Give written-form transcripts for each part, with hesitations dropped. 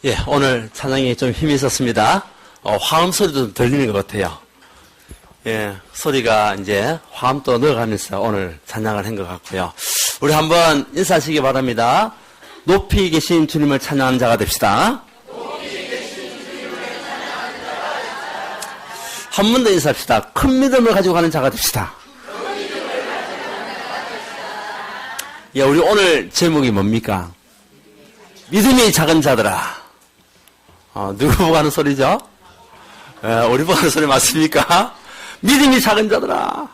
예, 오늘 찬양이 좀 힘이 있었습니다. 화음 소리도 좀 들리는 것 같아요. 예, 소리가 이제 화음도 넣어가면서 오늘 찬양을 한 것 같고요. 우리 한번 인사하시기 바랍니다. 높이 계신 주님을 찬양하는 자가 됩시다. 한 번 더 인사합시다. 큰 믿음을 가지고 가는 자가 됩시다. 예, 우리 오늘 제목이 뭡니까? 믿음이 작은 자들아. 누구 보고 하는 소리죠? 우리 보고 하는 소리 맞습니까? 믿음이 작은 자들아.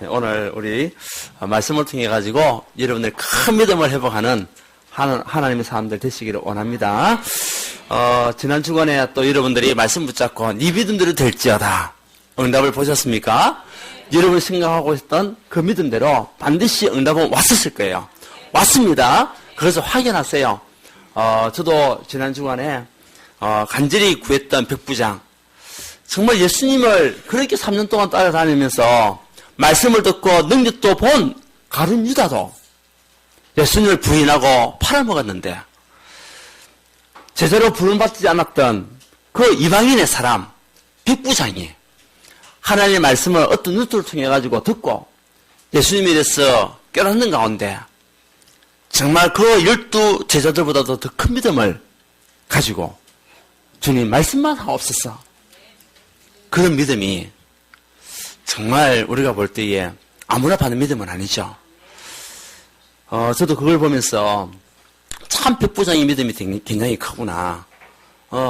오늘 우리 말씀을 통해 가지고 여러분들 큰 믿음을 회복하는 하나님의 사람들 되시기를 원합니다. 지난 주간에 또 여러분들이 말씀 붙잡고 네 믿음대로 될지어다. 응답을 보셨습니까? 여러분 생각하고 있었던 그 믿음대로 반드시 응답은 왔었을 거예요. 왔습니다. 그래서 확인하세요. 저도 지난 주간에 간절히 구했던 백부장, 정말 예수님을 그렇게 3년 동안 따라다니면서 말씀을 듣고 능력도 본 가룟 유다도 예수님을 부인하고 팔아먹었는데, 제대로 부름받지 않았던 그 이방인의 사람 백부장이 하나님의 말씀을 어떤 루트를 통해 가지고 듣고 예수님에 대해서 깨닫는 가운데 정말 그 12 제자들보다도 더 큰 믿음을 가지고 주님 말씀만 하옵소서. 그런 믿음이 정말 우리가 볼 때에 아무나 받는 믿음은 아니죠. 저도 그걸 보면서 참 백부장의 믿음이 굉장히 크구나.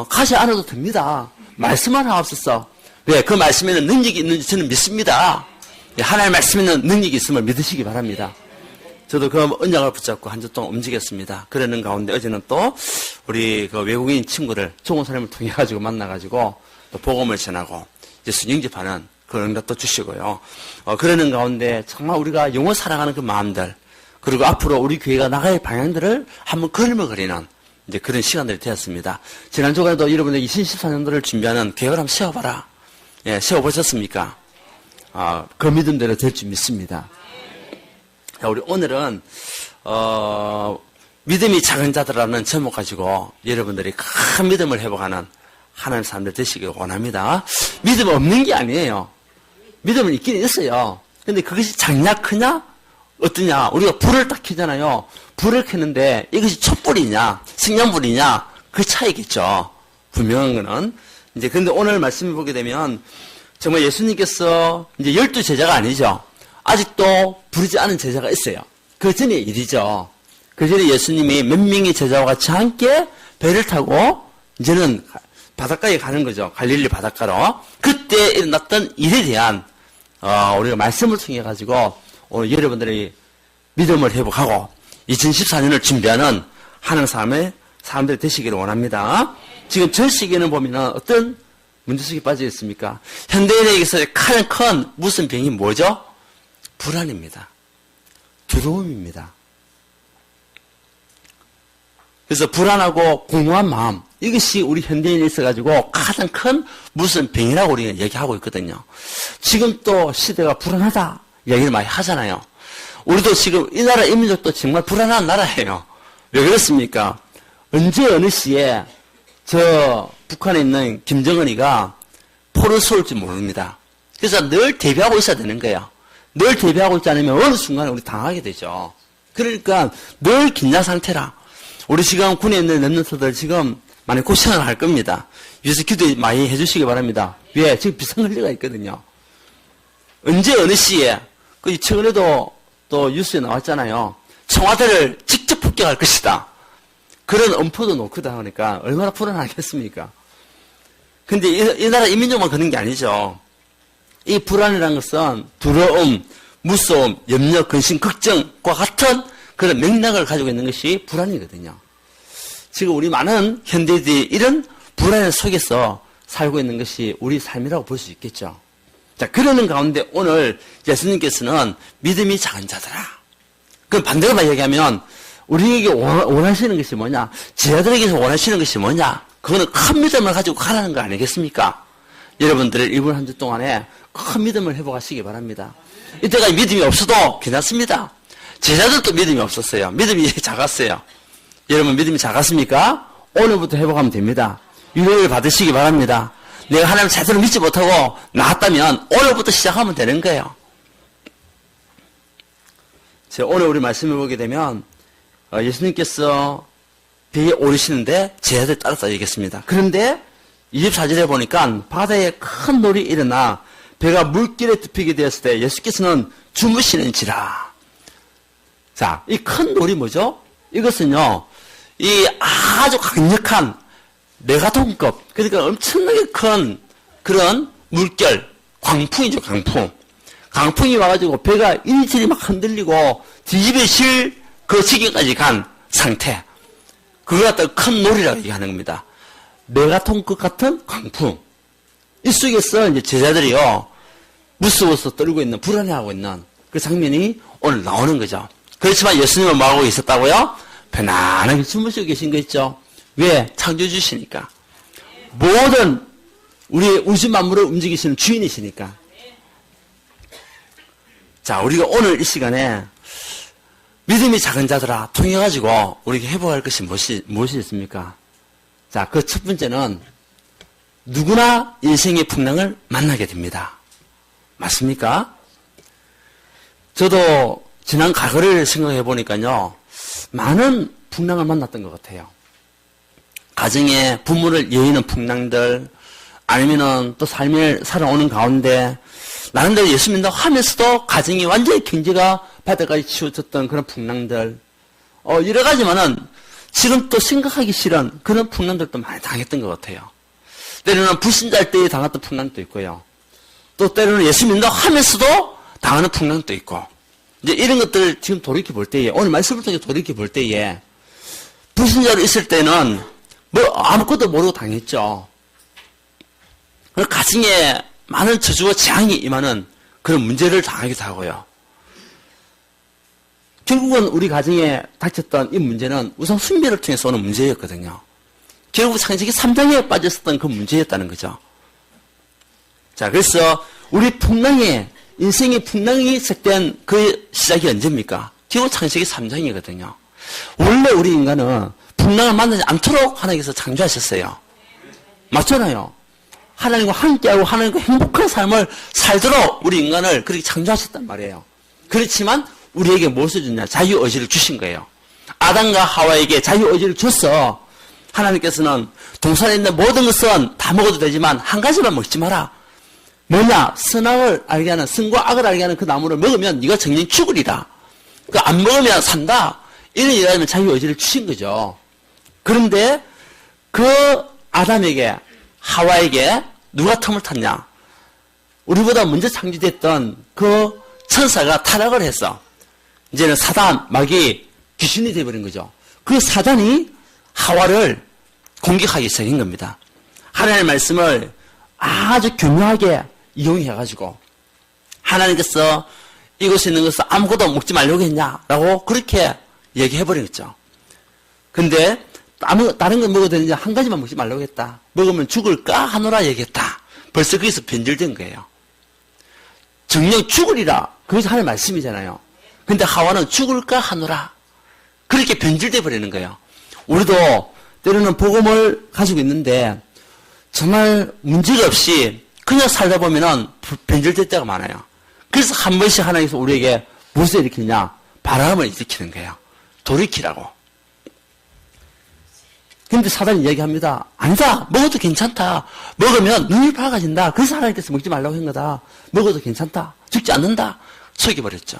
가시 않아도 됩니다. 말씀만 하옵소서. 왜? 그 말씀에는 능력이 있는지 저는 믿습니다. 하나님의 말씀에는 능력이 있음을 믿으시기 바랍니다. 저도 그 언약을 붙잡고 한 주 동안 움직였습니다. 그러는 가운데 어제는 또 우리 그 외국인 친구를 좋은 사람을 통해 가지고 만나가지고 또 복음을 전하고 예수 영접하는 그런 응답도 주시고요. 그러는 가운데 정말 우리가 영원 사랑하는 그 마음들, 그리고 앞으로 우리 교회가 나갈 방향들을 한번 걸머거리는 이제 그런 시간들이 되었습니다. 지난 주간에도 여러분들 2014년도를 준비하는 계획을 한번 세워봐라. 예, 세워보셨습니까? 그 믿음대로 될 줄 믿습니다. 자, 우리 오늘은 믿음이 작은 자들라는 제목 가지고 여러분들이 큰 믿음을 회복하는 하나님의 사람들 되시길 원합니다. 믿음 없는 게 아니에요. 믿음은 있긴 있어요. 근데 그것이 작냐 크냐 어떠냐. 우리가 불을 딱 켜잖아요. 불을 켜는데 이것이 촛불이냐 식량불이냐 그 차이겠죠. 분명한 거는. 이제 근데 오늘 말씀을 보게 되면 정말 예수님께서 이제 12 제자가 아니죠. 아직도 부르지 않은 제자가 있어요. 그 전의 일이죠. 그 전에 예수님이 몇 명의 제자와 같이 함께 배를 타고 이제는 바닷가에 가는 거죠. 갈릴리 바닷가로. 그때 일어났던 일에 대한 우리가 말씀을 통해 가지고 오늘 여러분들이 믿음을 회복하고 2014년을 준비하는 하나님 사람들이 되시기를 원합니다. 지금 전 세계는 보면은 어떤 문제속에 빠져 있습니까? 현대인에게서 가장 큰 무슨 병이 뭐죠? 불안입니다. 두려움입니다. 그래서 불안하고 공허한 마음, 이것이 우리 현대인에 있어가지고 가장 큰 무슨 병이라고 우리가 얘기하고 있거든요. 지금 또 시대가 불안하다 얘기를 많이 하잖아요. 우리도 지금 이 나라 인민족도 정말 불안한 나라예요. 왜 그렇습니까? 언제 어느 시에 저 북한에 있는 김정은이가 포를 쏠지 모릅니다. 그래서 늘 대비하고 있어야 되는 거예요. 늘 대비하고 있지 않으면 어느 순간에 우리 당하게 되죠. 그러니까 늘 긴장 상태라. 우리 지금 군에 있는 랩런트들 지금 많이 고생을 할 겁니다. 위에서 기도 많이 해주시기 바랍니다. 왜? 지금 비상 관리가 있거든요. 언제 어느 시에 최근에도 또 뉴스에 나왔잖아요. 청와대를 직접 폭격할 것이다. 그런 엄포도 놓거다 하니까 얼마나 불안하겠습니까? 근데 이 나라 인민족만 그런 게 아니죠. 이 불안이라는 것은 두려움, 무서움, 염려, 근심, 걱정과 같은 그런 맥락을 가지고 있는 것이 불안이거든요. 지금 우리 많은 현대인들이 이런 불안 속에서 살고 있는 것이 우리 삶이라고 볼 수 있겠죠. 자, 그러는 가운데 오늘 예수님께서는 믿음이 작은 자들아. 그럼 반대로 얘기하면 우리에게 원하시는 것이 뭐냐? 제자들에게서 원하시는 것이 뭐냐? 그거는 큰 믿음을 가지고 가라는 거 아니겠습니까? 여러분들을 이번 한 주 동안에 큰 믿음을 회복하시기 바랍니다. 이때가 믿음이 없어도 괜찮습니다. 제자들도 믿음이 없었어요. 믿음이 작았어요. 여러분 믿음이 작았습니까? 오늘부터 회복하면 됩니다. 유래를 받으시기 바랍니다. 내가 하나님을 제대로 믿지 못하고 나았다면 오늘부터 시작하면 되는 거예요. 제가 오늘 우리 말씀을 보게 되면 예수님께서 배에 오르시는데 제자들 따라서 얘기했습니다. 그런데 24절에 보니까 바다에 큰 놀이 일어나 배가 물길에 덮이게 되었을 때 예수께서는 주무시는지라. 자, 이 큰 놀이 뭐죠? 이것은요, 이 아주 강력한 메가톤급, 그러니까 엄청나게 큰 그런 물결, 광풍이죠, 광풍. 강풍이 와가지고 배가 이리저리 막 흔들리고 뒤집어질 그 지경까지 간 상태. 그걸 갖다가 큰 놀이라고 얘기하는 겁니다. 메가톤급 같은 광풍. 이 속에서 이제 제자들이요, 무서워서 떨고 있는, 불안해하고 있는 그 장면이 오늘 나오는 거죠. 그렇지만 예수님은 뭐하고 있었다고요? 편안하게 주무시고 계신 거 있죠? 왜? 창조주시니까. 모든 우리 우주 만물을 움직이시는 주인이시니까. 자, 우리가 오늘 이 시간에 믿음이 작은 자들아 통해가지고 우리가 회복할 것이 무엇이 있습니까? 자, 그 첫 번째는 누구나 인생의 풍랑을 만나게 됩니다. 맞습니까? 저도 지난 과거를 생각해 보니까요, 많은 풍랑을 만났던 것 같아요. 가정에 부모를 여의는 풍랑들, 아니면은 또 삶을 살아오는 가운데 나름대로 예수 믿는다고 하면서도 가정이 완전히 경제가 바닥까지 치우쳤던 그런 풍랑들, 여러 가지만은 지금 또 생각하기 싫은 그런 풍랑들도 많이 당했던 것 같아요. 때로는 불신자일 때 당했던 풍랑도 있고요. 또 때로는 예수 믿는다고 하면서도 당하는 풍랑도 있고, 이제 이런 것들을 지금 돌이켜 볼 때에, 오늘 말씀을 통해 돌이켜 볼 때에, 불신자로 있을 때는 뭐 아무것도 모르고 당했죠. 그리고 가정에 많은 저주와 재앙이 임하는 그런 문제를 당하기도 하고요. 결국은 우리 가정에 닥쳤던 이 문제는 우선 숭배를 통해서 오는 문제였거든요. 결국 창세기 3장에 빠졌었던 그 문제였다는 거죠. 자, 그래서 우리 인생의 풍랑이 시작된 그 시작이 언제입니까? 결국 창세기 3장이거든요. 원래 우리 인간은 풍랑을 만나지 않도록 하나님께서 창조하셨어요. 맞잖아요. 하나님과 함께하고 하나님과 행복한 삶을 살도록 우리 인간을 그렇게 창조하셨단 말이에요. 그렇지만 우리에게 무엇을 줬냐? 자유의지를 주신 거예요. 아담과 하와에게 자유의지를 줬어. 하나님께서는 동산에 있는 모든 것은 다 먹어도 되지만 한 가지만 먹지 마라. 뭐냐? 선악을 알게 하는, 선과 악을 알게 하는 그 나무를 먹으면 네가 정녕 죽으리라. 그 안 먹으면 산다. 이런 일하면 자유의지를 주신 거죠. 그런데 그 아담에게, 하와에게 누가 틈을 탔냐? 우리보다 먼저 창조됐던 그 천사가 타락을 했어. 이제는 사단, 마귀, 귀신이 되어버린 거죠. 그 사단이 하와를 공격하기 시작한 겁니다. 하나님의 말씀을 아주 교묘하게 이용해가지고 하나님께서 이곳에 있는 것을 아무것도 먹지 말려고 했냐라고 그렇게 얘기해버렸죠. 근데 다른 건 먹어도 되는지 한 가지만 먹지 말라고 했다. 먹으면 죽을까 하노라 얘기했다. 벌써 거기서 변질된 거예요. 정녕 죽으리라. 그것이 하나님의 말씀이잖아요. 근데 하와는 죽을까 하노라. 그렇게 변질돼 버리는 거예요. 우리도 때로는 복음을 가지고 있는데 정말 문제가 없이 그냥 살다 보면은 변질될 때가 많아요. 그래서 한 번씩 하나님께서 우리에게 무엇을 일으키냐? 바람을 일으키는 거예요. 돌이키라고. 근데 사단이 얘기합니다. 아니다. 먹어도 괜찮다. 먹으면 눈이 밝아진다. 그래서 하나님께서 먹지 말라고 한 거다. 먹어도 괜찮다. 죽지 않는다. 속여버렸죠.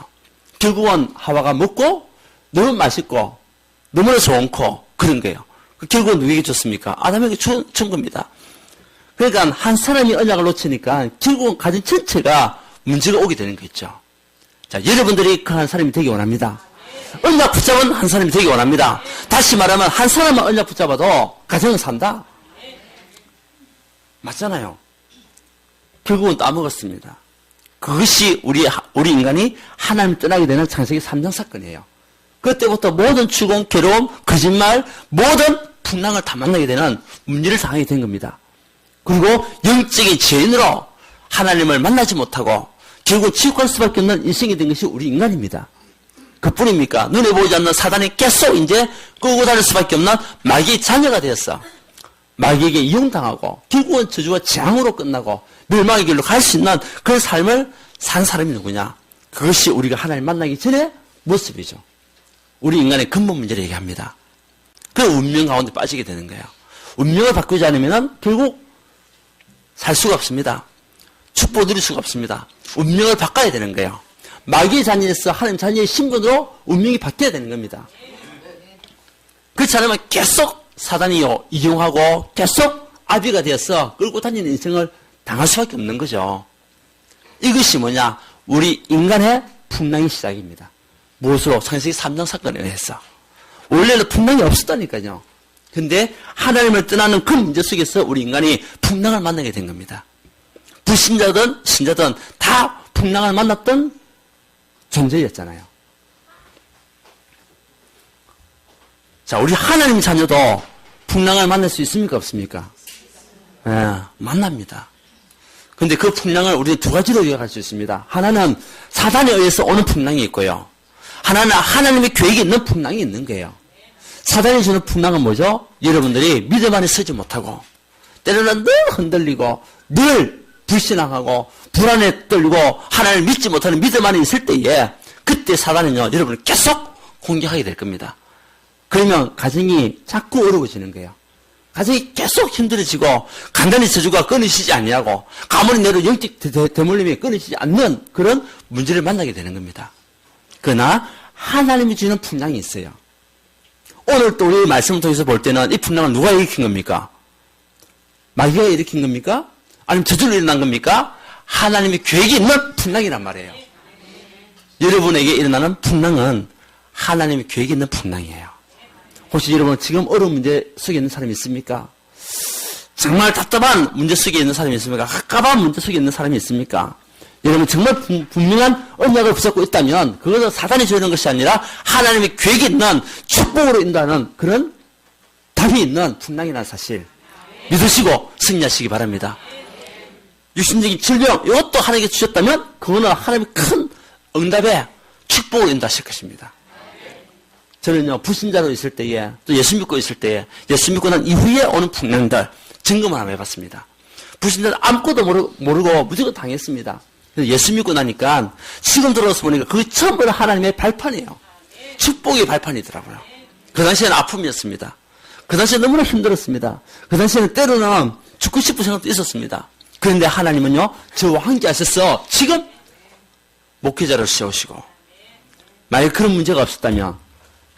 결국은 하와가 먹고 너무 맛있고 너무나 좋고 그런 거예요. 결국은 누구에게 줬습니까? 아담에게 준 겁니다. 그러니까 한 사람이 언약을 놓치니까 결국은 가정 전체가 문제가 오게 되는 거죠. 자, 여러분들이 그 한 사람이 되기 원합니다. 언약 붙잡은 한 사람이 되기 원합니다. 다시 말하면 한 사람만 언약 붙잡아도 가정은 산다. 맞잖아요. 결국은 따먹었습니다. 그것이 우리 인간이 하나님 떠나게 되는 창세기 3장 사건이에요. 그때부터 모든 추공, 괴로움, 거짓말, 모든 풍랑을 다 만나게 되는 문제를 당하게 된 겁니다. 그리고 영적인 죄인으로 하나님을 만나지 못하고 결국 지옥 갈 수밖에 없는 인생이 된 것이 우리 인간입니다. 그뿐입니까? 눈에 보이지 않는 사단이 계속 이제 끌고 다닐 수밖에 없는 마귀의 자녀가 되었어. 마귀에게 이용당하고 결국은 저주와 재앙으로 끝나고 멸망의 길로 갈 수 있는 그런 삶을 산 사람이 누구냐? 그것이 우리가 하나님 만나기 전에 모습이죠. 우리 인간의 근본 문제를 얘기합니다. 그 운명 가운데 빠지게 되는 거예요. 운명을 바꾸지 않으면 결국 살 수가 없습니다. 축복을 누릴 수가 없습니다. 운명을 바꿔야 되는 거예요. 마귀의 자녀에서 하나님 자녀의 신분으로 운명이 바뀌어야 되는 겁니다. 그렇지 않으면 계속 사단이요 이용하고 계속 아비가 되어서 끌고 다니는 인생을 당할 수밖에 없는 거죠. 이것이 뭐냐? 우리 인간의 풍랑의 시작입니다. 무엇으로? 창세기 3장 사건에 의해서. 원래는 풍랑이 없었다니까요. 근데 하나님을 떠나는 그 문제 속에서 우리 인간이 풍랑을 만나게 된 겁니다. 불신자든 신자든 다 풍랑을 만났던 존재였잖아요. 자, 우리 하나님 자녀도 풍랑을 만날 수 있습니까? 없습니까? 네, 만납니다. 근데 그 풍랑을 우리는 두 가지로 요약할 수 있습니다. 하나는 사단에 의해서 오는 풍랑이 있고요. 하나는 하나님의 계획이 있는 풍랑이 있는 거예요. 사단이 주는 풍랑은 뭐죠? 여러분들이 믿음 안에 서지 못하고 때로는 늘 흔들리고 늘 불신앙하고 불안에 떨고 하나님을 믿지 못하는 믿음 안에 있을 때에 그때 사단은요 여러분을 계속 공격하게 될 겁니다. 그러면 가정이 자꾸 어려워지는 거예요. 가정이 계속 힘들어지고 간단히 저주가 끊이시지 아니하고 가문이 내로 영적 대물림이 끊이시지 않는 그런 문제를 만나게 되는 겁니다. 그러나 하나님이 주는 풍랑이 있어요. 오늘 또 우리 말씀을 통해서 볼 때는 이 풍랑을 누가 일으킨 겁니까? 마귀가 일으킨 겁니까? 아니면 저절로 일어난 겁니까? 하나님의 계획이 있는 풍랑이란 말이에요. 여러분에게 일어나는 풍랑은 하나님의 계획이 있는 풍랑이에요. 혹시 여러분 지금 어려운 문제 속에 있는 사람이 있습니까? 정말 답답한 문제 속에 있는 사람이 있습니까? 갑갑한 문제 속에 있는 사람이 있습니까? 여러분 정말 분명한 언약을 붙잡고 있다면 그것은 사단이 주는 것이 아니라 하나님의 계획이 있는 축복으로 인도하는 그런 답이 있는 풍랑이라는 사실 믿으시고 승리하시기 바랍니다. 육신적인 질병 이것도 하나님께 주셨다면 그거는 하나님의 큰 응답에 축복으로 인도하실 것입니다. 저는요 불신자로 있을 때에 또 예수 믿고 있을 때에 예수 믿고 난 이후에 오는 풍랑들 점검을 한번 해봤습니다. 불신자는 아무것도 모르고 무조건 당했습니다. 예수 믿고 나니까 지금 들어서 보니까 그게 전부 다 하나님의 발판이에요. 축복의 발판이더라고요. 그 당시에는 아픔이었습니다. 그 당시에 너무나 힘들었습니다. 그 당시에는 때로는 죽고 싶은 생각도 있었습니다. 그런데 하나님은요 저와 함께 하셔서 지금 목회자를 세우시고 만약 그런 문제가 없었다면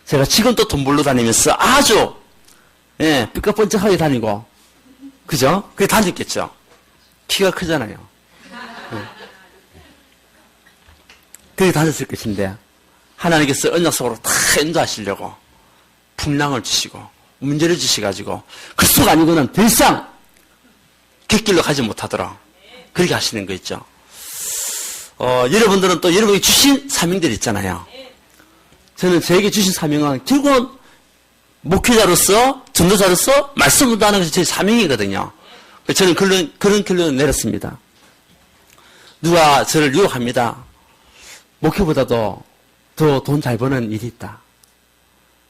제가 지금 또 돈 벌러 다니면서 아주 삐까뻔쩍하게 다니고 그죠? 그게 다녔겠죠. 키가 크잖아요. 그게 다녔을 것인데 하나님께서 언약 속으로 다 인도하시려고 풍랑을 주시고 문제를 주셔가지고 그 속 아니고는 더 이상 객길로 가지 못하도록 그렇게 하시는 거 있죠. 여러분들은 또 여러분이 주신 사명들 있잖아요. 저는 저에게 주신 사명은 결국은 목회자로서 전도자로서 말씀 운동하는 것이 제 사명이거든요. 저는 그런 결론을 내렸습니다. 누가 저를 유혹합니다. 목회보다도 더 돈 잘 버는 일이 있다.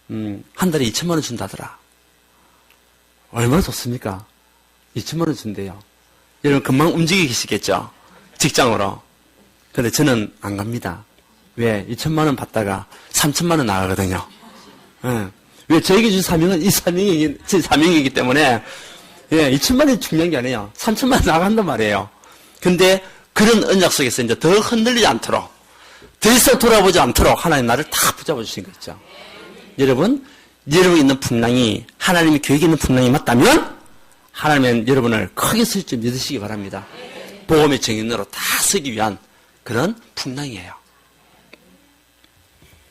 한 달에 2천만 원 준다더라. 얼마나 좋습니까? 2천만 원 준대요. 여러분 금방 움직이시겠죠? 직장으로. 근데 저는 안 갑니다. 왜? 2천만 원 받다가 3천만 원 나가거든요. 왜? 저에게 준 사명은 제 사명이기 때문에 2천만 원이 중요한 게 아니에요. 3천만 원 나간단 말이에요. 근데 그런 언약 속에서 이제 더 흔들리지 않도록 더 이상 돌아보지 않도록 하나님 나를 다 붙잡아 주신 거 있죠. 여러분 있는 풍랑이 하나님의 계획이 있는 풍랑이 맞다면 하나님은 여러분을 크게 쓸 줄 믿으시기 바랍니다. 복음의 정인으로 다 서기 위한 그런 풍랑이에요.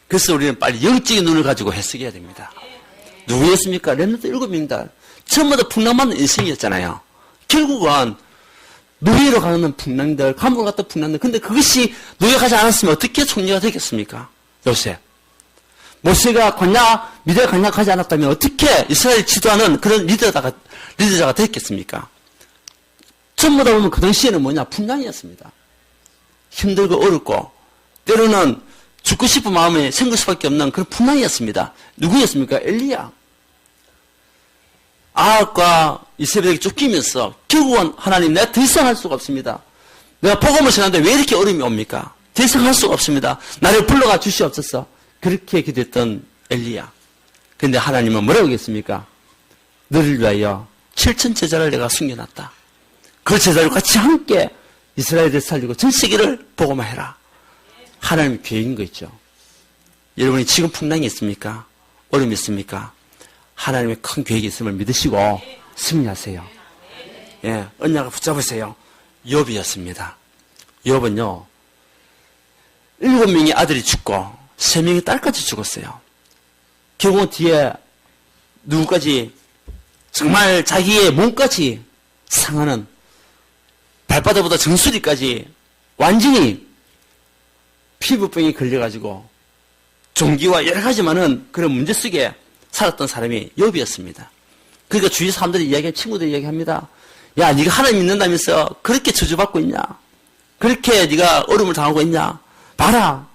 그래서 우리는 빨리 영적인 눈을 가지고 해석해야 됩니다. 누구였습니까? 렘넌트 7명들. 전부 다 풍랑받는 인생이었잖아요. 결국은 노예로 가는 풍랑들, 감옥 갔던 풍랑들. 근데 그것이 노예가지 않았으면 어떻게 총리가 되겠습니까? 요셉. 모세가 미디어가 강력하지 않았다면 어떻게 이스라엘 지도하는 그런 리더자가 됐겠습니까? 전부 다 보면 그 당시에는 풍랑이었습니다. 힘들고 어렵고, 때로는 죽고 싶은 마음에 생길 수밖에 없는 그런 풍랑이었습니다. 누구였습니까? 엘리야. 아합과 이세벨에게 쫓기면서 결국은 하나님, 내가 더 이상 할 수가 없습니다. 내가 복음을 전하는데 왜 이렇게 어려움이 옵니까? 더 이상 할 수가 없습니다. 나를 불러가 주시옵소서. 그렇게 기도했던 엘리야. 그런데 하나님은 뭐라고 하겠습니까? 너를 위하여 7천 제자를 내가 숨겨놨다. 그 제자들과 같이 함께 이스라엘을 살리고 전 세계를 복음화해라. 하나님의 계획인 거 있죠. 여러분이 지금 풍랑이 있습니까? 어려움이 있습니까? 하나님의 큰 계획이 있음을 믿으시고 승리하세요. 예, 언약을 붙잡으세요. 욥이었습니다. 욥은요, 7명의 아들이 죽고 3명의 딸까지 죽었어요. 결국은 뒤에 누구까지 정말 자기의 몸까지 상하는 발바닥보다 정수리까지 완전히 피부병이 걸려가지고 종기와 여러 가지 많은 그런 문제 속에 살았던 사람이 욥이었습니다. 그러니까 주위 사람들이 이야기한 친구들이 이야기합니다. 야, 네가 하나님 믿는다면서 그렇게 저주받고 있냐? 그렇게 네가 어려움을 당하고 있냐? 봐라,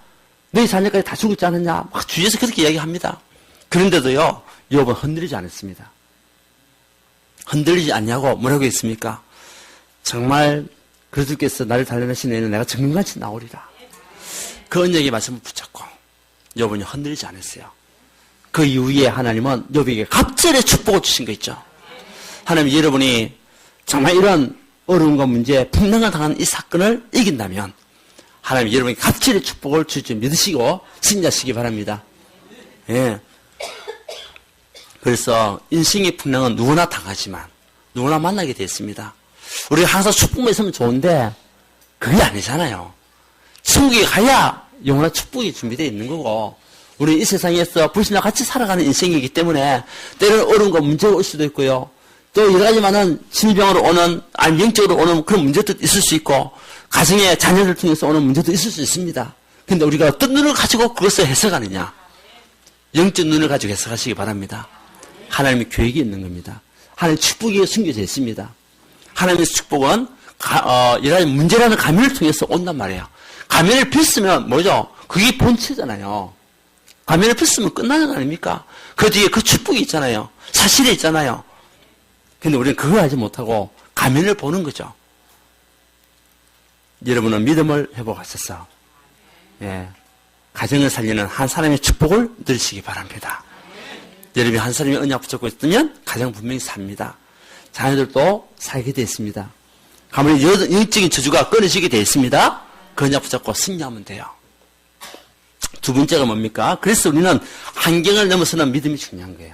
너희 자녀까지 다 죽었지 않았냐? 막 주위에서 그렇게 이야기합니다. 그런데도요, 욥은 흔들리지 않았습니다. 흔들리지 않냐고 뭐라고 했습니까? 정말 그리스도께서 나를 달려내신 애는 내가 정금같이 나오리라. 그 언약의 말씀을 붙잡고 욥은 흔들리지 않았어요. 그 이후에 하나님은 욥에게 갑절의 축복을 주신 거 있죠. 하나님, 여러분이 정말 이런 어려움과 문제, 풍랑을 당하는 이 사건을 이긴다면 하나님 여러분이 갑절의 축복을 줄 줄 믿으시고 승리하시기 바랍니다. 예. 그래서 인생의 풍랑은 누구나 당하지만 누구나 만나게 됐습니다. 우리가 항상 축복만 있으면 좋은데 그게 아니잖아요. 천국에 가야 영원한 축복이 준비되어 있는 거고, 우리 이 세상에서 불신과 같이 살아가는 인생이기 때문에 때로는 어려움과 문제가 올 수도 있고요. 또 여러 가지 많은 질병으로 오는, 아니 영적으로 오는 그런 문제도 있을 수 있고, 가정의 자녀를 통해서 오는 문제도 있을 수 있습니다. 근데 우리가 어떤 눈을 가지고 그것을 해석하느냐? 영적 눈을 가지고 해석하시기 바랍니다. 하나님의 계획이 있는 겁니다. 하나님의 축복이 숨겨져 있습니다. 하나님의 축복은 여러 가지 문제라는 가면을 통해서 온단 말이에요. 가면을 폈으면 뭐죠? 그게 본체잖아요. 가면을 폈으면 끝나는 거 아닙니까? 그 뒤에 그 축복이 있잖아요. 사실이 있잖아요. 근데 우리는 그걸 하지 못하고 가면을 보는 거죠. 여러분은 믿음을 회복하셔서, 예, 가정을 살리는 한 사람의 축복을 누리시기 바랍니다. 여러분이 한 사람이 언약 붙잡고 있으면 가정 분명히 삽니다. 자녀들도 살게 되어 있습니다. 가만히 영적인 저주가 끊어지게 되어 있습니다. 그 언약 붙잡고 승리하면 돼요. 두 번째가 뭡니까? 그래서 우리는 환경을 넘어서는 믿음이 중요한 거예요.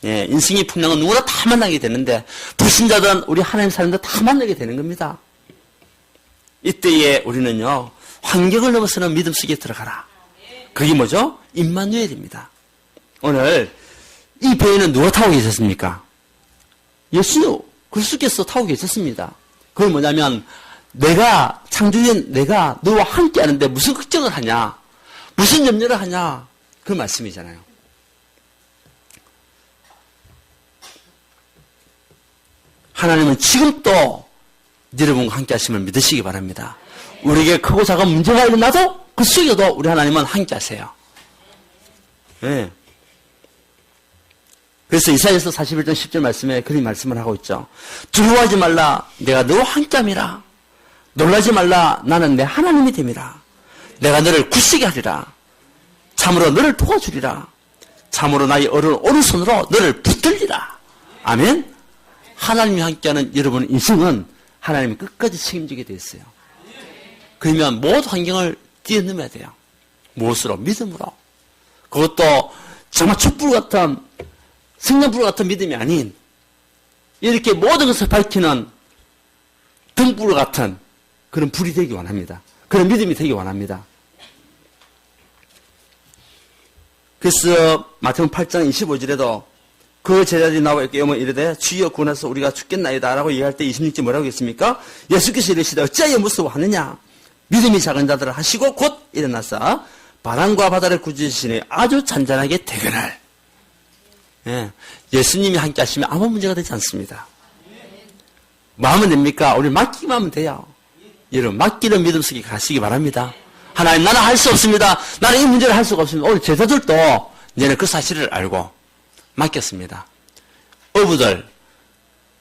예, 인생의 풍랑은 누구나 다 만나게 되는데, 불신자든 우리 하나님 사람들 다 만나게 되는 겁니다. 이때에 우리는요, 환경을 넘어서는 믿음 속에 들어가라. 그게 뭐죠? 임마누엘입니다. 오늘 이 배에는 누가 타고 계셨습니까? 예수 그리스도께서 타고 계셨습니다. 그건 뭐냐면, 내가 창조된 내가 너와 함께 하는데 무슨 걱정을 하냐, 무슨 염려를 하냐, 그 말씀이잖아요. 하나님은 지금도 여러분과 함께 하심을 믿으시기 바랍니다. 우리에게 크고 작은 문제가 일어나도 그 속에도 우리 하나님은 함께 하세요. 네. 그래서 이사야서 41장 10절 말씀에 그런 말씀을 하고 있죠. 두려워하지 말라, 내가 너와 함께함이라. 놀라지 말라, 나는 내 하나님이 됨이라. 내가 너를 굳세게 하리라. 참으로 너를 도와주리라. 참으로 나의 오른손으로 너를 붙들리라. 아멘. 하나님이 함께하는 여러분의 인생은 하나님이 끝까지 책임지게 되어 있어요. 그러면 모든 환경을 뛰어넘어야 돼요. 무엇으로? 믿음으로. 그것도 정말 촛불 같은, 성냥불 같은 믿음이 아닌, 이렇게 모든 것을 밝히는 등불 같은 그런 불이 되기 원합니다. 그런 믿음이 되기 원합니다. 그래서 마태복음 8장 25절에도 그 제자들이 나와 깨우며 이르되 주여 구원하소서 우리가 죽겠나이다 라고 얘기할 때 26절 뭐라고 했습니까? 예수께서 이르시되 어찌하여 무서워하느냐, 믿음이 작은 자들을 하시고 곧 일어나서 바람과 바다를 구주시니 아주 잔잔하게 대견할. 예, 예수님이 함께 하시면 아무 문제가 되지 않습니다. 마음은 됩니까? 우리 맡기만 하면 돼요. 여러분, 맡기는 믿음 속에 가시기 바랍니다. 하나님, 나는 할 수 없습니다. 나는 이 문제를 할 수가 없습니다. 오늘 제자들도 이제는 그 사실을 알고 맡겼습니다. 어부들,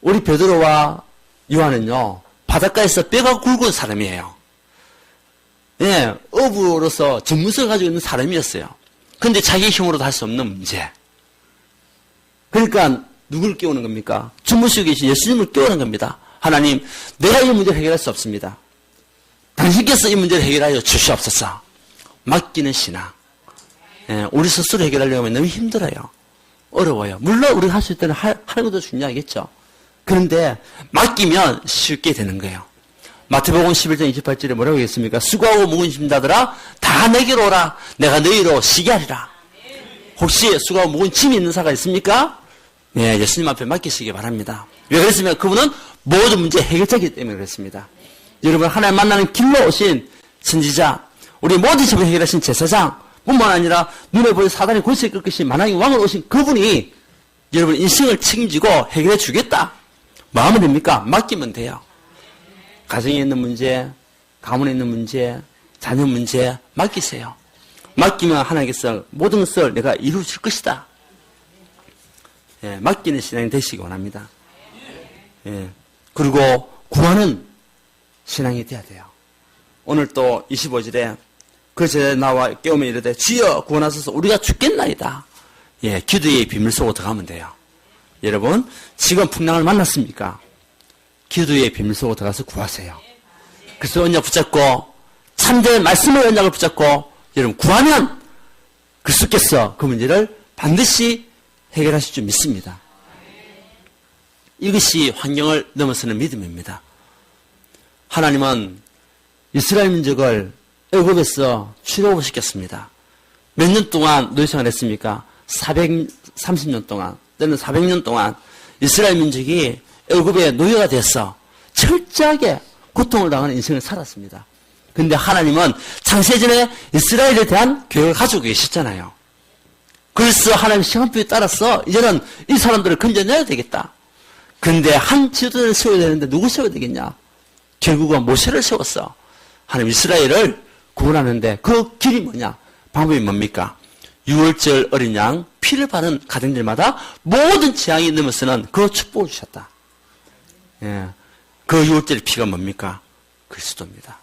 우리 베드로와 요한은요, 바닷가에서 뼈가 굵은 사람이에요. 예, 어부로서 전문성을 가지고 있는 사람이었어요. 그런데 자기 힘으로도 할 수 없는 문제. 그러니까 누굴 깨우는 겁니까? 주무시고 계신 예수님을 깨우는 겁니다. 하나님, 내가 이 문제를 해결할 수 없습니다. 당신께서 이 문제를 해결하여 주시옵소서. 맡기는 신앙. 예, 우리 스스로 해결하려고 하면 너무 힘들어요. 어려워요. 물론 우리가 할 수 있을 때는 하는 것도 중요하겠죠. 그런데 맡기면 쉽게 되는 거예요. 마태복음 11장 28절에 뭐라고 했습니까? 수고하고 무거운 자들아 다 내게로 오라. 내가 너희로 쉬게 하리라. 혹시 수고하고 무거운 짐이 있는 사가 있습니까? 네, 예수님 앞에 맡기시기 바랍니다. 왜 그랬습니까? 그분은 모든 문제 해결자이기 때문에 그렇습니다. 여러분, 하나님 만나는 길로 오신 선지자, 우리 모든 집을 해결하신 제사장 뿐만 아니라 눈에 보이는 사단의 권세를 꺾으신 만왕의 왕을 오신 그분이 여러분 인생을 책임지고 해결해 주겠다. 마음은 됩니까? 맡기면 돼요. 가정에 있는 문제, 가문에 있는 문제, 자녀 문제 맡기세요. 맡기면 하나님께서 모든 것을 내가 이루어 줄 것이다. 예, 맡기는 신앙이 되시기 원합니다. 예, 그리고 구하는 신앙이 돼야 돼요. 오늘 또 25절에 그 제자에 나와 깨우며 이르되 주여 구원하소서 우리가 죽겠나이다. 예, 기도의 비밀 속으로 들어가면 돼요. 여러분, 지금 풍랑을 만났습니까? 기도의 비밀 속으로 들어가서 구하세요. 그래서 언약 붙잡고 참된 말씀의 언약을 붙잡고 여러분 구하면 그리스도께서 그 문제를 반드시 해결하실 줄 믿습니다. 이것이 환경을 넘어서는 믿음입니다. 하나님은 이스라엘 민족을 애굽에서 출애굽시켰습니다. 몇 년 동안 노예생활을 했습니까? 430년 동안 또는 400년 동안 이스라엘 민족이 애굽의 노예가 돼서 철저하게 고통을 당하는 인생을 살았습니다. 그런데 하나님은 창세전에 이스라엘에 대한 계획을 가지고 계셨잖아요. 그래서 하나님 시간표에 따라서 이제는 이 사람들을 건져내야 되겠다. 그런데 한 지도자를 세워야 되는데 누구 세워야 되겠냐? 결국은 모세를 세웠어. 하나님 이스라엘을 구원하는데 그 길이 뭐냐? 방법이 뭡니까? 6월절 어린 양 피를 바른 가정들마다 모든 재앙이 넘어서는 그 축복을 주셨다. 예, 그 6월절 피가 뭡니까? 그리스도입니다.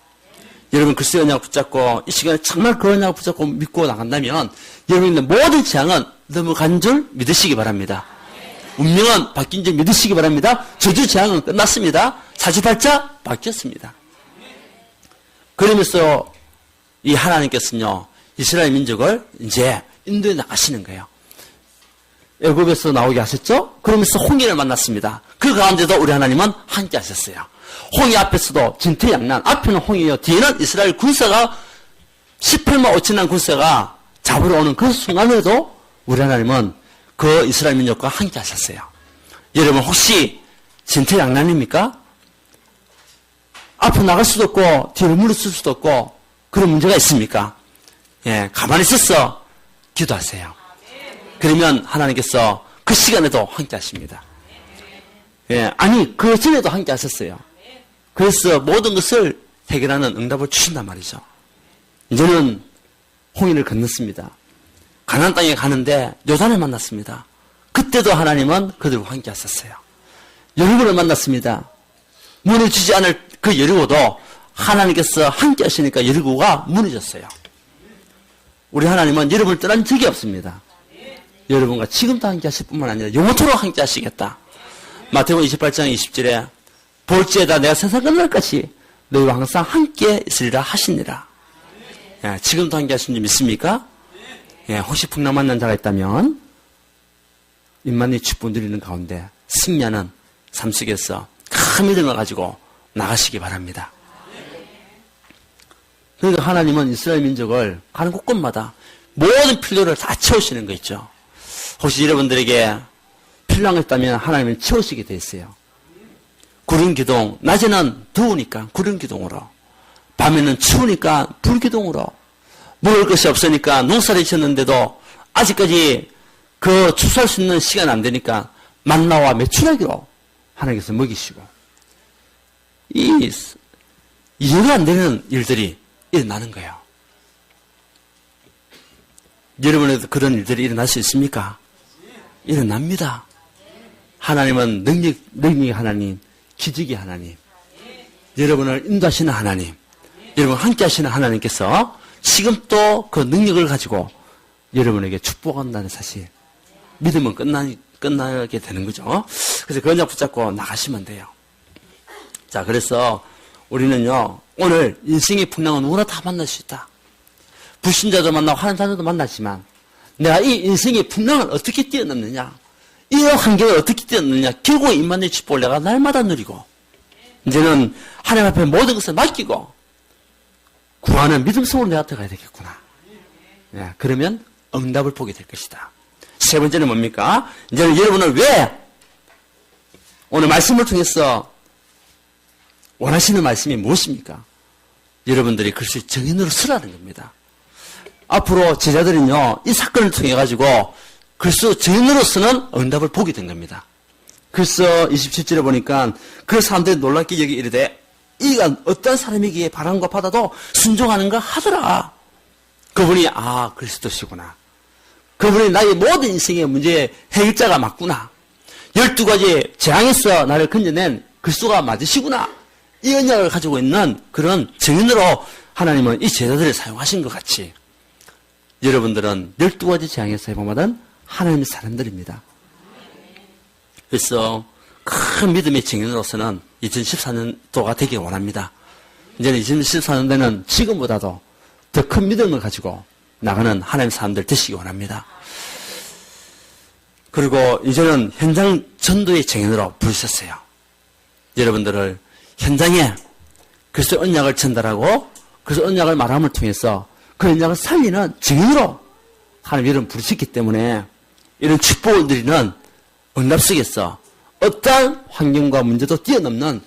여러분 그리스도의 언약을 붙잡고 이 시간에 정말 그 언약을 붙잡고 믿고 나간다면 여러분의 모든 재앙은 넘어간 줄 믿으시기 바랍니다. 운명은 바뀐 줄 믿으시기 바랍니다. 저주 재앙은 끝났습니다. 사주팔자 바뀌었습니다. 그러면서 이 하나님께서는요 이스라엘 민족을 이제 인도에 나가시는 거예요. 애굽에서 나오게 하셨죠? 그러면서 홍해를 만났습니다. 그 가운데도 우리 하나님은 함께 하셨어요. 홍해 앞에서도 진퇴양난, 앞에는 홍해요. 뒤에는 이스라엘 군사가 18만 5천만 군사가 잡으러 오는 그 순간에도 우리 하나님은 그 이스라엘 민족과 함께 하셨어요. 여러분 혹시 진퇴양난입니까? 앞으로 나갈 수도 없고 뒤로 물러설 수도 없고 그런 문제가 있습니까? 예, 가만히 있어서 기도하세요. 그러면 하나님께서 그 시간에도 함께 하십니다. 예, 아니 그 전에도 함께 하셨어요. 그래서 모든 것을 해결하는 응답을 주신단 말이죠. 이제는 홍해를 건넜습니다. 가나안 땅에 가는데 요단을 만났습니다. 그때도 하나님은 그들과 함께 하셨어요. 여리고를 만났습니다. 문을 주지 않을 그 여리고도 하나님께서 함께 하시니까 여리고가 무너졌어요. 우리 하나님은 여러분을 떠난 적이 없습니다. 여러분과 지금도 함께 하실 뿐만 아니라 영원토록 함께 하시겠다. 마태복음 28장 20절에 볼지에다 내가 세상 끝날까지 너희와 항상 함께 있으리라 하시니라. 예, 지금도 함께 하신 줄 믿습니까? 예, 혹시 풍랑 만난 자가 있다면 임만의 축복 누리는 가운데 승리하는 삶 속에서 큰 믿음을 가지고 나가시기 바랍니다. 그러니까 하나님은 이스라엘 민족을 가는 곳곳마다 모든 필요를 다 채우시는 거 있죠. 혹시 여러분들에게 필요한 것 있다면 하나님은 채우시게 돼 있어요. 구름기둥, 낮에는 더우니까 구름기둥으로, 밤에는 추우니까 불기둥으로, 먹을 것이 없으니까 농사를 지었는데도 아직까지 그 추수할 수 있는 시간이 안 되니까 만나와 메추라기로 하나님께서 먹이시고, 이해가 안 되는 일들이 일어나는 거예요. 여러분에도 그런 일들이 일어날 수 있습니까? 일어납니다. 하나님은 능력의 하나님, 기적의 하나님, 여러분을 인도하시는 하나님, 여러분 함께 하시는 하나님께서 지금 또 그 능력을 가지고 여러분에게 축복한다는 사실, 믿으면 끝나게 되는 거죠. 그래서 그 언약 붙잡고 나가시면 돼요. 자, 그래서 우리는요, 오늘 인생의 풍랑은 누구나 다 만날 수 있다. 불신자도 만나고 하는 사람도 만나지만 내가 이 인생의 풍랑을 어떻게 뛰어넘느냐, 이 환경을 어떻게 뛰어넘느냐, 결국 임마누엘 축복을 내가 날마다 누리고 이제는 하나님 앞에 모든 것을 맡기고 구하는 믿음 속으로 내가 들어가야 되겠구나. 예, 그러면 응답을 보게 될 것이다. 세 번째는 뭡니까? 이제는 여러분을 왜 오늘 말씀을 통해서 원하시는 말씀이 무엇입니까? 여러분들이 그리스도의 증인으로 서라는 겁니다. 앞으로 제자들은요, 이 사건을 통해 가지고 그리스도 증인으로서는 응답을 보게 된 겁니다. 그래서 27절에 보니까 그 사람들이 놀랍게 여기 이르되 이가 어떤 사람이기에 바람과 바다도 순종하는가 하더라. 그분이 그리스도시구나. 그분이 나의 모든 인생의 문제의 해결자가 맞구나. 12가지 재앙에서 나를 건져낸 그리스도가 맞으시구나. 이 언약을 가지고 있는 그런 증인으로 하나님은 이 제자들을 사용하신 것 같이 여러분들은 12가지 재앙에서 해방받은 하나님의 사람들입니다. 그래서 큰 믿음의 증인으로서는 2014년도가 되길 원합니다. 이제는 2014년도에는 지금보다도 더 큰 믿음을 가지고 나가는 하나님의 사람들 되시기 원합니다. 그리고 이제는 현장 전도의 증인으로 부르셨어요. 여러분들을 현장에 그리스도의 언약을 전달하고 그래서 언약을 말함을 통해서 그 언약을 살리는 증인으로 하나님 이름 부르셨기 때문에 이런 축복을 누리는 응답 속에서 어떠한 환경과 문제도 뛰어넘는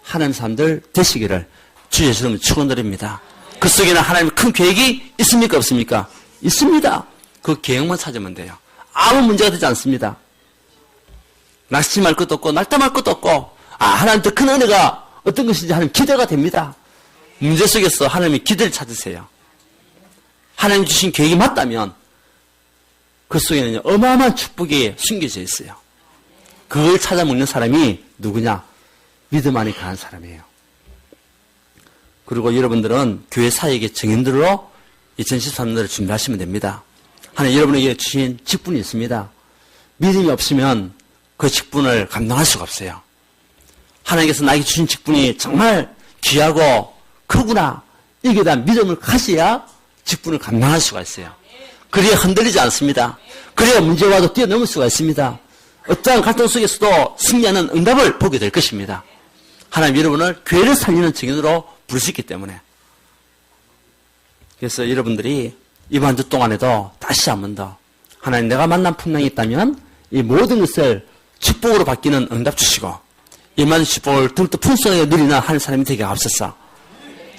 하나님 사람들 되시기를 주 예수님을 축원드립니다. 그 속에는 하나님의 큰 계획이 있습니까? 없습니까? 있습니다. 그 계획만 찾으면 돼요. 아무 문제가 되지 않습니다. 낙심할 것도 없고 날담할 것도 없고 하나님 더 큰 은혜가 어떤 것인지 하나님 기대가 됩니다. 문제 속에서 하나님의 기대를 찾으세요. 하나님 주신 계획이 맞다면 그 속에는 어마어마한 축복이 숨겨져 있어요. 그걸 찾아먹는 사람이 누구냐? 믿음 안에 강한 사람이에요. 그리고 여러분들은 교회 사역의 증인들로 2013년도를 준비하시면 됩니다. 하나님 여러분에게 주신 직분이 있습니다. 믿음이 없으면 그 직분을 감당할 수가 없어요. 하나님께서 나에게 주신 직분이 정말 귀하고 크구나. 이게 다 믿음을 가져야 직분을 감당할 수가 있어요. 그래야 흔들리지 않습니다. 그래야 문제와도 뛰어넘을 수가 있습니다. 어떠한 갈등 속에서도 승리하는 응답을 보게 될 것입니다. 하나님 여러분을 교회를 살리는 증인으로 부르셨기 때문에. 그래서 여러분들이 이번 주 동안에도 다시 한 번 더 하나님 내가 만난 풍랑이 있다면 이 모든 것을 축복으로 바뀌는 응답 주시고 이만 축복을 더욱더 풍성하게 누리는 한 사람이 되게 앞서서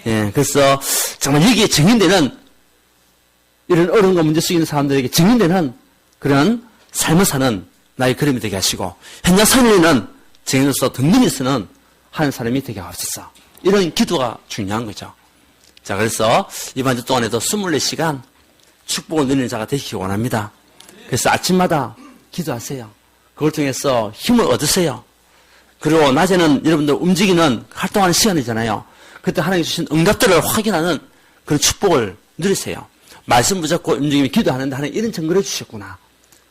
그래서 정말 여기에 증인되는 이런 어려움과 문제 속에 있는 사람들에게 증인되는 그런 삶을 사는 나의 그림이 되게 하시고 현장 살리는 증인으로서 든든히 쓰는 한 사람이 되게 앞서서 이런 기도가 중요한 거죠. 자, 그래서 이번 주 동안에도 24시간 축복을 누리는 자가 되시기 원합니다. 그래서 아침마다 기도하세요. 그걸 통해서 힘을 얻으세요. 그리고 낮에는 여러분들 움직이는 활동하는 시간이잖아요. 그때 하나님 주신 응답들을 확인하는 그런 축복을 누리세요. 말씀 붙잡고 움직이며 기도하는데 하나님 이런 증거를 주셨구나.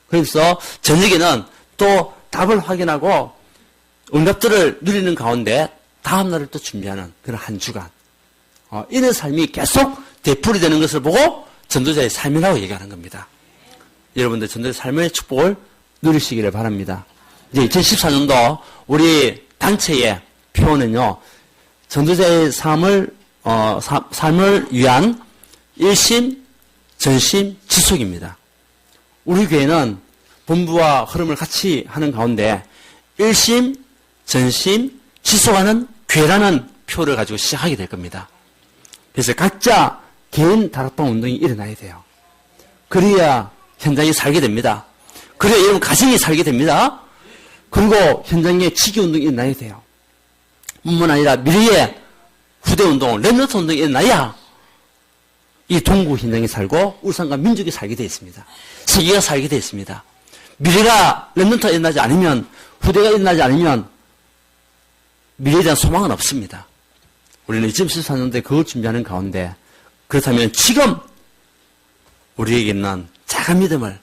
그래서 저녁에는 또 답을 확인하고 응답들을 누리는 가운데 다음날을 또 준비하는 그런 한 주간. 이런 삶이 계속 되풀이 되는 것을 보고 전도자의 삶이라고 얘기하는 겁니다. 여러분들 전도자의 삶의 축복을 누리시기를 바랍니다. 이제 2014년도 우리 단체의 표어는요, 전도자의 삶을 위한 일심, 전심, 지속입니다. 우리 교회는 본부와 흐름을 같이 하는 가운데 일심, 전심, 지속하는 교회라는 표를 가지고 시작하게 될 겁니다. 그래서 각자 개인 다락방 운동이 일어나야 돼요. 그래야 현장이 살게 됩니다. 그래야 여러분 가정이 살게 됩니다. 그리고 현장에 치기 운동이 일어나야 돼요. 뿐만 아니라 미래의 후대 운동, 렘넌트 운동이 일어나야 이 동구 현장에 살고 울산과 민족이 살게 되어 있습니다. 세계가 살게 되어 있습니다. 미래가 랩런트가 일어나지 않으면, 후대가 일어나지 않으면 미래에 대한 소망은 없습니다. 우리는 2014년도에 그걸 준비하는 가운데, 그렇다면 지금 우리에게 있는 작은 믿음을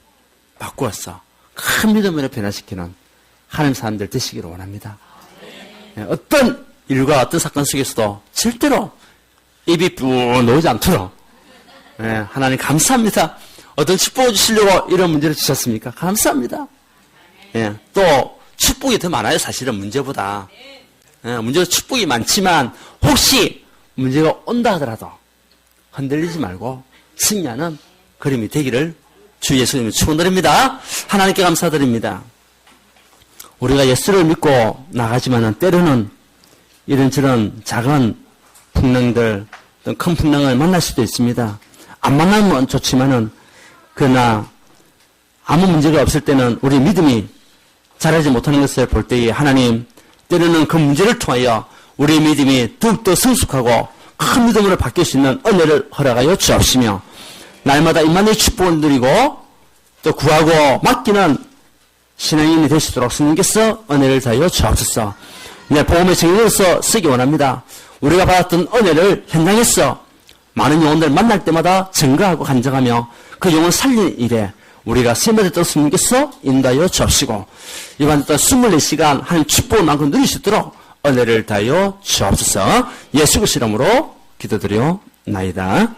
바꾸어서 큰 믿음으로 변화시키는 하나님 사람들 되시기를 원합니다. 어떤 일과 어떤 사건 속에서도 절대로 입이 뿡 놓지 않도록, 하나님 감사합니다. 어떤 축복을 주시려고 이런 문제를 주셨습니까? 감사합니다. 또 축복이 더 많아요. 사실은 문제보다. 문제가 축복이 많지만 혹시 문제가 온다 하더라도 흔들리지 말고 승리하는 그림이 되기를 주 예수님을 축원드립니다. 하나님께 감사드립니다. 우리가 예수를 믿고 나가지만은 때로는 이런저런 작은 풍랑들, 큰 풍랑을 만날 수도 있습니다. 안 만나면 좋지만은, 그러나 아무 문제가 없을 때는 우리 믿음이 자라지 못하는 것을 볼 때에 하나님, 때로는 그 문제를 통하여 우리의 믿음이 더욱더 성숙하고 큰 믿음으로 바뀔 수 있는 은혜를 허락하여 주옵시며, 날마다 임마누엘 축복을 누리고 또 구하고 맡기는 신앙인이 될 수 있도록 주님께서 은혜를 다하여 주옵소서. 내 복음의 증인으로서 쓰기 원합니다. 우리가 받았던 은혜를 현장에서 많은 영혼들 만날 때마다 증거하고 간증하며 그 영혼 살리는 일에 우리가 세매됐던 주님께서 인도하여 주옵시고, 이번 달 24시간 하나님 축복을 만큼 누릴 수 있도록 은혜를 다하여 주옵소서. 예수 그리스도 이름으로 기도드려 나이다.